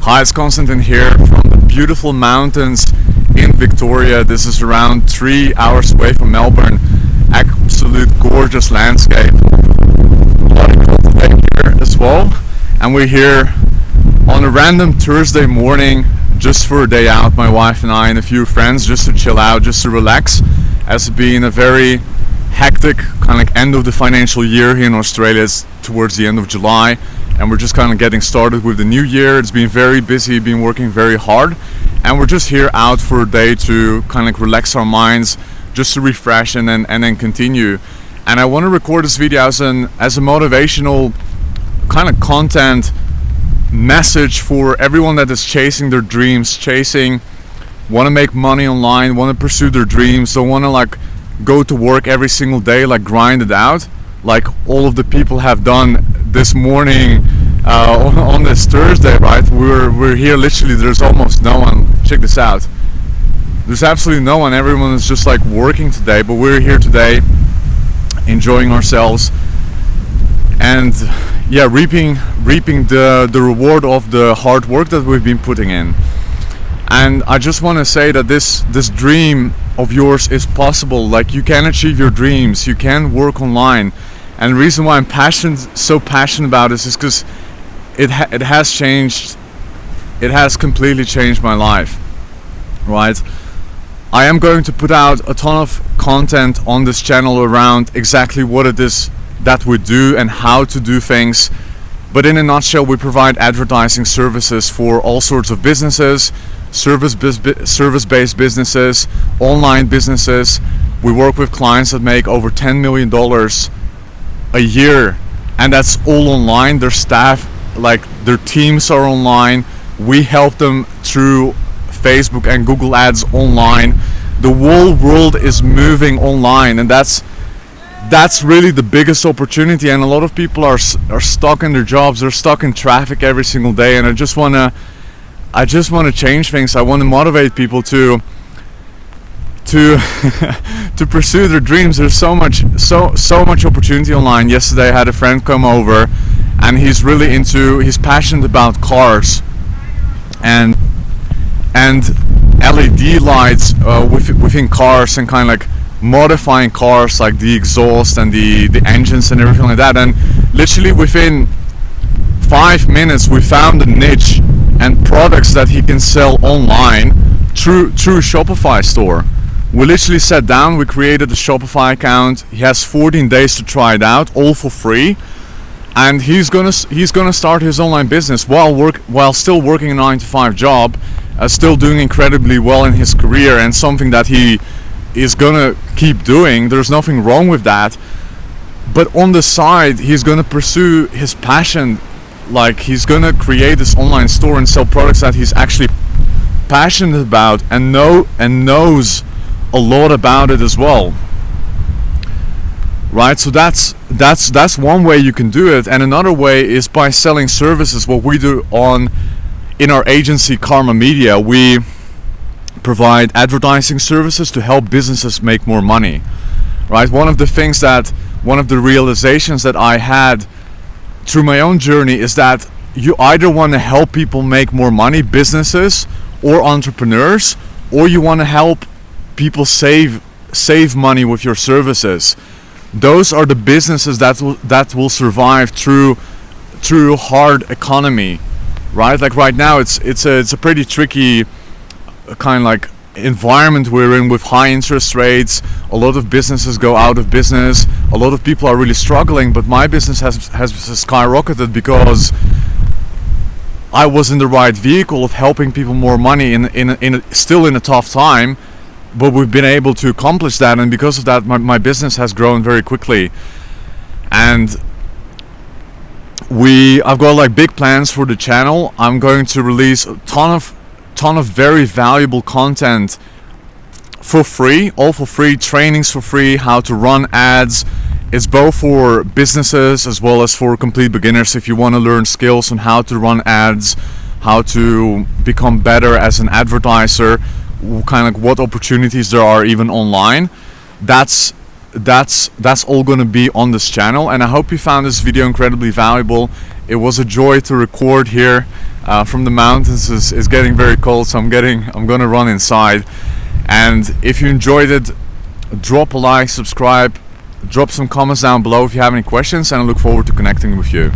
Hi, it's Constantine here from the beautiful mountains in Victoria. This is around 3 hours away from Melbourne. Absolute gorgeous landscape. A lot of people today here as well. And we're here on a random Thursday morning just for a day out, my wife and I and a few friends, just to chill out, just to relax. As it's been a very hectic kind of like end of the financial year here in Australia. It's towards the end of July. And we're just kind of getting started with the new year. It's been very busy, been working very hard, and we're just here out for a day to kind of like relax our minds, just to refresh and then continue. And I want to record this video as a motivational kind of content message for everyone that is chasing their dreams, want to make money online, want to pursue their dreams, don't want to like go to work every single day, like grind it out, like all of the people have done this morning on this Thursday, right? We're here literally, there's almost no one. Check this out. There's absolutely no one. Everyone is just like working today, but we're here today enjoying ourselves and yeah, reaping the reward of the hard work that we've been putting in. And I just want to say that this dream of yours is possible. Like, you can achieve your dreams, you can work online. And the reason why I'm so passionate about this is because it has completely changed my life, right? I am going to put out a ton of content on this channel around exactly what it is that we do and how to do things. But in a nutshell, we provide advertising services for all sorts of businesses, service-based businesses, online businesses. We work with clients that make over $10 million a year, and that's all online. Their staff, like their teams, are online. We help them through Facebook and Google ads online. The whole world is moving online, and that's really the biggest opportunity. And a lot of people are stuck in their jobs, they're stuck in traffic every single day, and I just want to change things. I want to motivate people to pursue their dreams. There's so much opportunity online. Yesterday I had a friend come over, and he's passionate about cars and LED lights within cars, and kind of like modifying cars, like the exhaust and the engines and everything like that. And literally within 5 minutes we found a niche and products that he can sell online through a Shopify store. We literally sat down, we created a Shopify account. He has 14 days to try it out, all for free, and he's gonna start his online business while still working a 9-to-5 job, still doing incredibly well in his career, and something that he is gonna keep doing. There's nothing wrong with that, but on the side he's gonna pursue his passion. Like, he's gonna create this online store and sell products that he's actually passionate about and knows a lot about it as well, right? So that's one way you can do it. And another way is by selling services. What we do in our agency Karma Media, we provide advertising services to help businesses make more money, right? One of the realizations that I had through my own journey is that you either want to help people make more money, businesses or entrepreneurs, or you want to help people save money with your services. Those are the businesses that will survive through hard economy, right? Like right now it's a pretty tricky kind of like environment we're in, with high interest rates. A lot of businesses go out of business. A lot of people are really struggling, but my business has skyrocketed because I was in the right vehicle of helping people more money still in a tough time. But we've been able to accomplish that, and because of that my business has grown very quickly. And I've got like big plans for the channel. I'm going to release a ton of very valuable content for free, all for free, trainings for free, how to run ads. It's both for businesses as well as for complete beginners. If you want to learn skills on how to run ads, how to become better as an advertiser, kind of like what opportunities there are even online, that's all going to be on this channel. And I hope you found this video incredibly valuable. It was a joy to record here from the mountains. It's getting very cold, so I'm gonna run inside. And if you enjoyed it, drop a like, subscribe, drop some comments down below if you have any questions, and I look forward to connecting with you.